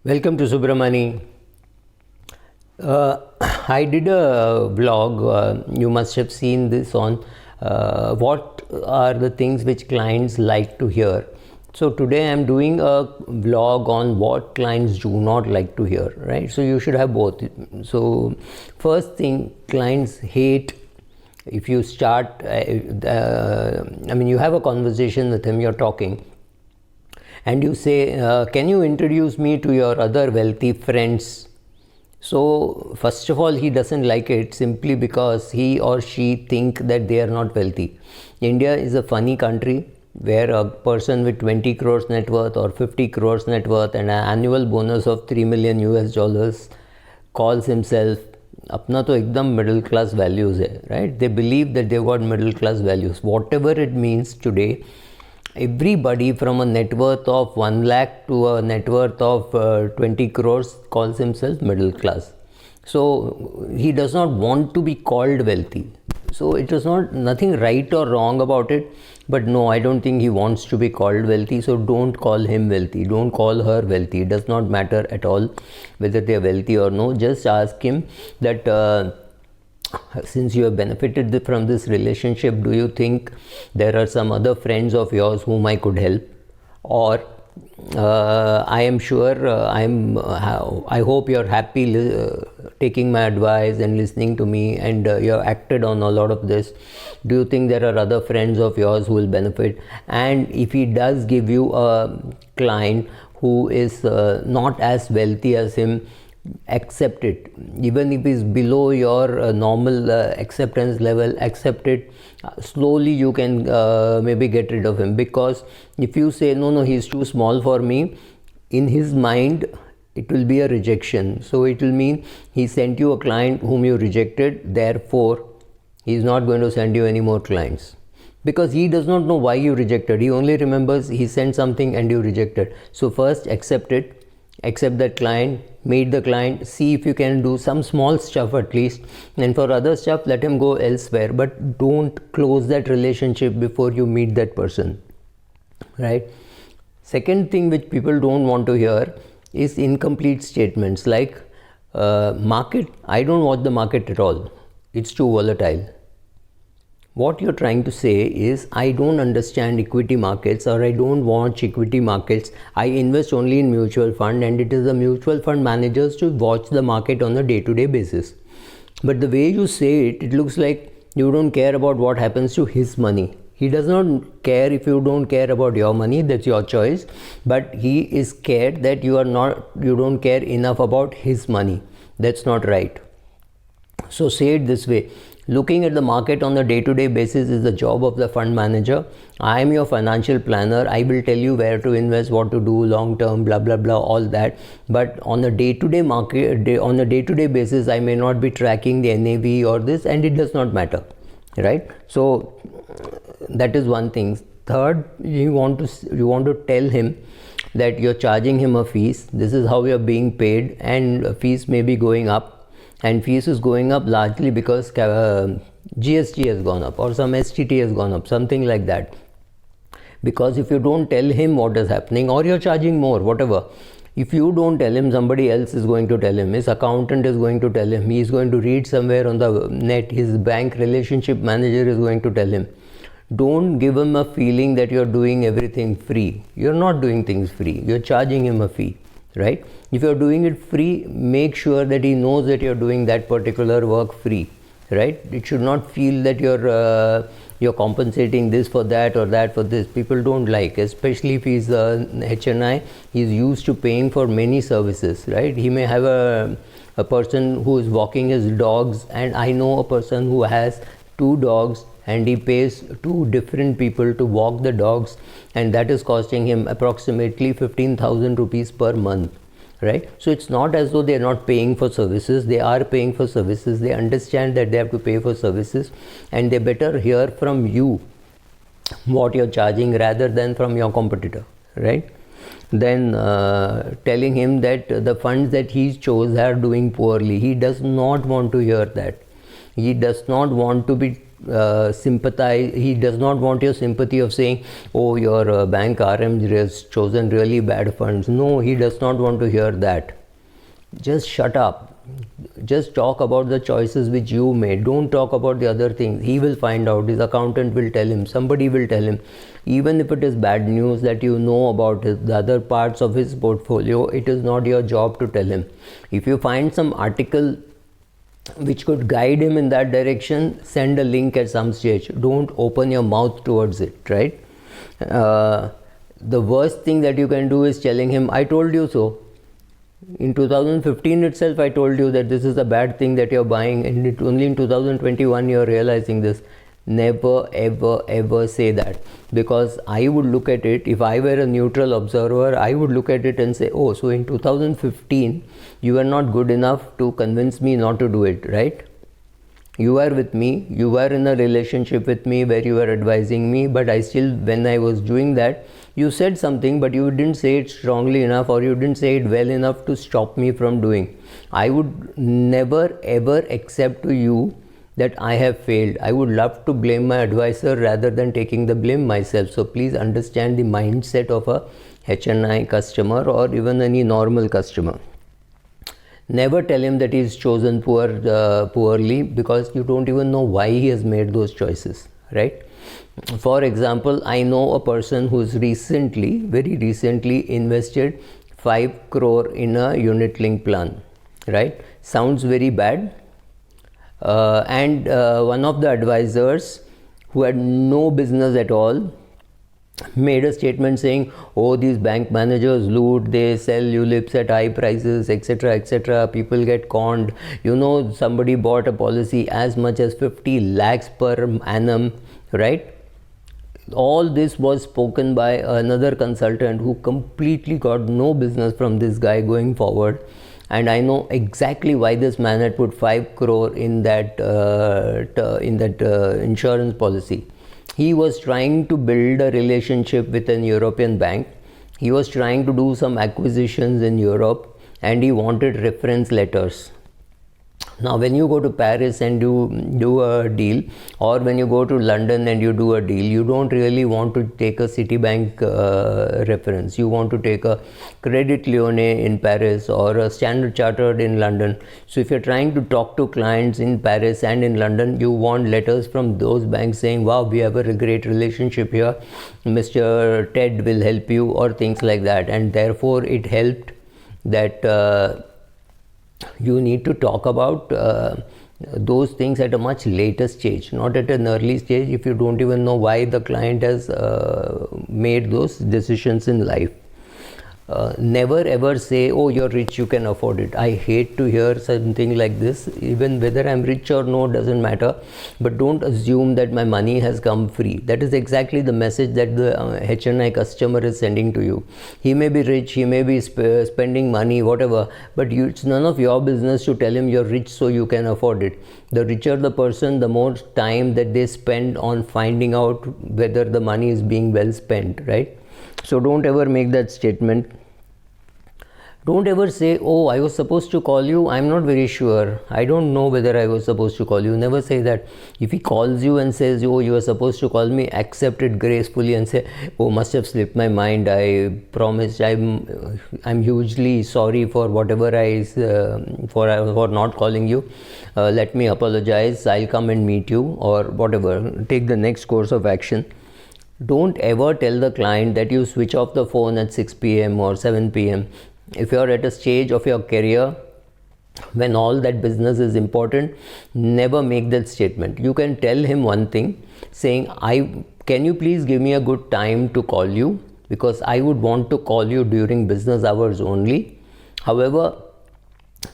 Welcome to Subramani. I did a vlog. You must have seen this on what are the things which clients like to hear. So today I'm doing a vlog on what clients do not like to hear, right? So you should have both. So first thing, clients hate if you start, you have a conversation with him, you're talking, and you say, can you introduce me to your other wealthy friends? So first of all, he doesn't like it simply because he or she think that they are not wealthy. India is a funny country where a person with 20 crores net worth or 50 crores net worth and an annual bonus of 3 million US dollars calls himself अपना तो एकदम middle class values है, right? They believe that they got middle class values, what ever it means today. Everybody from a net worth of 1 lakh to a net worth of 20 crores calls himself middle class. So he does not want to be called wealthy. So it is not nothing right or wrong about it. But no, I don't think he wants to be called wealthy. So don't call him wealthy. Don't call her wealthy. It does not matter at all whether they are wealthy or no. Just ask him that since you have benefited from this relationship, do you think there are some other friends of yours whom I could help? Or I am sure I hope you're happy taking my advice and listening to me, and you have acted on a lot of this. Do you think there are other friends of yours who will benefit? And if he does give you a client who is not as wealthy as him, accept it. Even if it's below your normal acceptance level, accept it. Slowly you can maybe get rid of him, because if you say no, he's too small for me, in his mind it will be a rejection. So it will mean he sent you a client whom you rejected, therefore he's not going to send you any more clients, because he does not know why you rejected. He only remembers he sent something and you rejected. So first accept it. Accept that client, meet the client, see if you can do some small stuff at least, and for other stuff let him go elsewhere, but don't close that relationship before you meet that person, right? Second thing which people don't want to hear is incomplete statements like market, I don't watch the market at all, it's too volatile. What you're trying to say is, I don't understand equity markets, or I don't watch equity markets. I invest only in mutual fund, and it is the mutual fund managers to watch the market on a day-to-day basis. But the way you say it, it looks like you don't care about what happens to his money. He does not care if you don't care about your money, that's your choice. But he is scared that you don't care enough about his money. That's not right. So say it this way. Looking at the market on a day-to-day basis is the job of the fund manager. I am your financial planner. I will tell you where to invest, what to do, long-term, blah, blah, blah, all that. But on a day-to-day market, on a day-to-day basis, I may not be tracking the NAV or this, and it does not matter, right? So that is one thing. Third, you want to tell him that you're charging him a fees. This is how you're being paid, and fees may be going up. And fees is going up largely because GST has gone up, or some STT has gone up, something like that. Because if you don't tell him what is happening, or you're charging more, whatever, if you don't tell him, somebody else is going to tell him. His accountant is going to tell him. He is going to read somewhere on the net. His bank relationship manager is going to tell him. Don't give him a feeling that you're doing everything free. You're not doing things free. You're charging him a fee. Right? If you're doing it free, make sure that he knows that you're doing that particular work free, right? It should not feel that you're compensating this for that or that for this. People don't like, especially if he's HNI, he's used to paying for many services, right? He may have a person who is walking his dogs, and I know a person who has 2 dogs, and he pays 2 different people to walk the dogs, and that is costing him approximately 15,000 rupees per month, right? So it's not as though they are not paying for services. They are paying for services. They understand that they have to pay for services, and they better hear from you what you're charging rather than from your competitor, right? Then telling him that the funds that he chose are doing poorly. He does not want to hear that. He does not want to be sympathize, he does not want your sympathy of saying, oh, your bank RM has chosen really bad funds. No, he does not want to hear that. Just shut up. Just talk about the choices which you made. Don't talk about the other things. He will find out. His accountant will tell him. Somebody will tell him. Even if it is bad news that you know about the other parts of his portfolio, it is not your job to tell him. If you find some article which could guide him in that direction, send a link at some stage. Don't open your mouth towards it, right? The worst thing that you can do is telling him, I told you so. In 2015 itself, I told you that this is a bad thing that you're buying, and only in 2021 you're realizing this. Never, ever, ever say that, because I would look at it, if I were a neutral observer, I would look at it and say, oh, so in 2015 you were not good enough to convince me not to do it, right? You were with me, you were in a relationship with me where you were advising me, but I still, when I was doing that, you said something, but you didn't say it strongly enough, or you didn't say it well enough to stop me from doing. I would never ever accept to you that I have failed. I would love to blame my advisor rather than taking the blame myself. So please understand the mindset of a HNI customer or even any normal customer. Never tell him that he's chosen poorly, because you don't even know why he has made those choices, right? For example, I know a person who's recently, very recently invested 5 crore in a unit link plan, right? Sounds very bad. And one of the advisors who had no business at all made a statement saying, oh, these bank managers loot, they sell ULIPs at high prices, etc., etc. People get conned. You know, somebody bought a policy as much as 50 lakhs per annum, right? All this was spoken by another consultant who completely got no business from this guy going forward. And I know exactly why this man had put 5 crore in that insurance policy. He was trying to build a relationship with an European bank. He was trying to do some acquisitions in Europe, and he wanted reference letters. Now, when you go to Paris and you do a deal, or when you go to London and you do a deal, you don't really want to take a Citibank reference. You want to take a Credit Lyonnais in Paris or a Standard Chartered in London. So if you're trying to talk to clients in Paris and in London, you want letters from those banks saying, wow, we have a great relationship here, Mr. Ted will help you, or things like that. And therefore it helped that you need to talk about those things at a much later stage, not at an early stage if you don't even know why the client has made those decisions in life. Never ever say, oh, you're rich, you can afford it. I hate to hear something like this. Even whether I'm rich or no doesn't matter, but don't assume that my money has come free. That is exactly the message that the HNI customer is sending to you. He may be rich, he may be spending money, whatever, but it's none of your business to tell him you're rich so you can afford it. The richer the person, the more time that they spend on finding out whether the money is being well spent, right? So don't ever make that statement. Don't ever say, oh, I was supposed to call you, I'm not very sure, I don't know whether I was supposed to call you. Never say that. If he calls you and says, oh, you were supposed to call me, accept it gracefully and say, oh, must have slipped my mind, I promised, I'm hugely sorry for whatever for not calling you, let me apologize, I'll come and meet you, or whatever, take the next course of action. Don't ever tell the client that you switch off the phone at 6 p.m. or 7 p.m. If you're at a stage of your career when all that business is important, never make that statement. You can tell him one thing, saying, can you please give me a good time to call you, because I would want to call you during business hours only. However,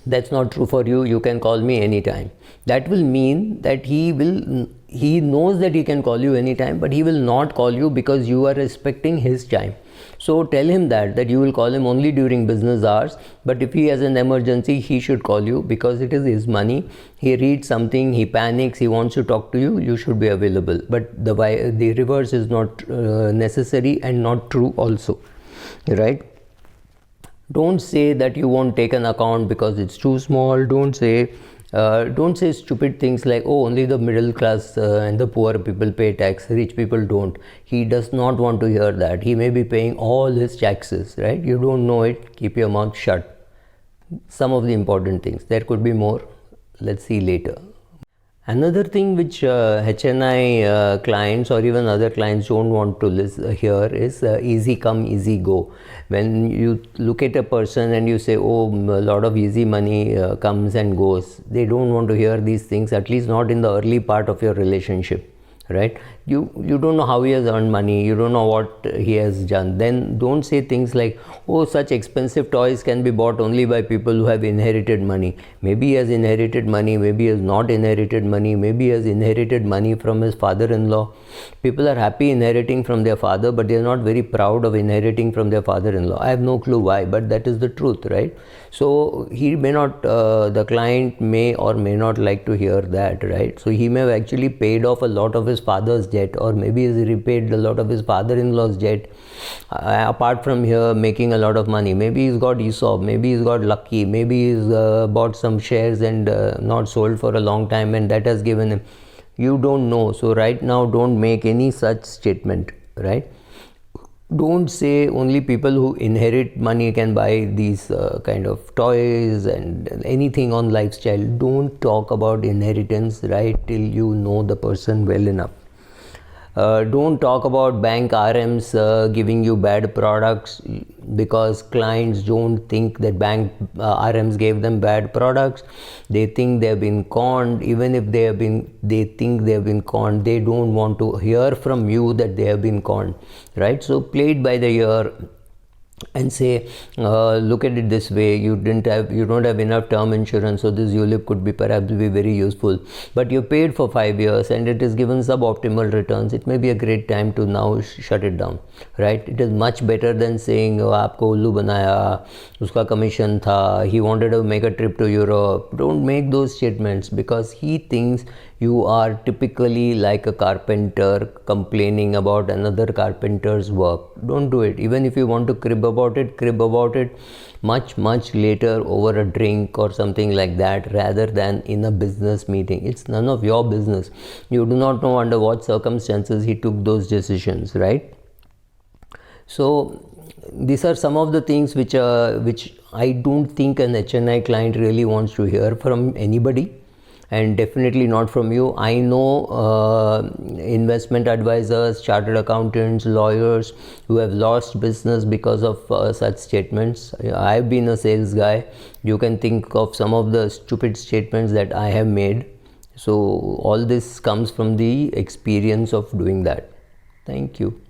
that's not true for you. You can call me anytime. That will mean that he knows that he can call you anytime, but he will not call you because you are respecting his time. So tell him that you will call him only during business hours, but if he has an emergency, he should call you because it is his money. He reads something, he panics, he wants to talk to you, you should be available. But the reverse is not necessary and not true also, right? Don't say that you won't take an account because it's too small. Don't say stupid things like, oh, only the middle class and the poor people pay tax, rich people don't. He does not want to hear that. He may be paying all his taxes, right? You don't know it. Keep your mouth shut. Some of the important things. There could be more. Let's see later. Another thing which HNI clients or even other clients don't want to hear is easy come, easy go. When you look at a person and you say, oh, a lot of easy money comes and goes, they don't want to hear these things, at least not in the early part of your relationship. Right? You don't know how he has earned money, you don't know what he has done. Then don't say things like, oh, such expensive toys can be bought only by people who have inherited money. Maybe he has inherited money, maybe he has not inherited money, maybe he has inherited money from his father-in-law. People are happy inheriting from their father, but they are not very proud of inheriting from their father-in-law. I have no clue why, but that is the truth, right? So he may not, the client may or may not like to hear that, right? So he may have actually paid off a lot of his father's debt, or maybe he's repaid a lot of his father-in-law's debt, apart from here making a lot of money. Maybe he's got ESOP, maybe he's got lucky, maybe he's bought some shares and not sold for a long time, and that has given him. You don't know. So right now, don't make any such statement, right? Don't say only people who inherit money can buy these kind of toys and anything on lifestyle. Don't talk about inheritance right till you know the person well enough. Don't talk about bank RMs giving you bad products, because clients don't think that bank RMs gave them bad products. They think they have been conned. Even if they think they have been conned, they don't want to hear from you that they have been conned, right? So play it by the ear and say, look at it this way, you don't have enough term insurance, so this ULIP could be perhaps be very useful, but you paid for 5 years and it is given suboptimal returns. It may be a great time to now shut it down, right? It is much better than saying, aapko ullu banaya, uska commission tha, he wanted to make a trip to Europe. Don't make those statements, because he thinks you are typically like a carpenter complaining about another carpenter's work. Don't do it. Even if you want to crib about it much later over a drink or something like that, rather than in a business meeting. It's none of your business. You do not know under what circumstances he took those decisions, right? So these are some of the things which I don't think an HNI client really wants to hear from anybody, and definitely not from you. I know investment advisors, chartered accountants, lawyers who have lost business because of such statements. I've been a sales guy. You can think of some of the stupid statements that I have made. So all this comes from the experience of doing that. Thank you.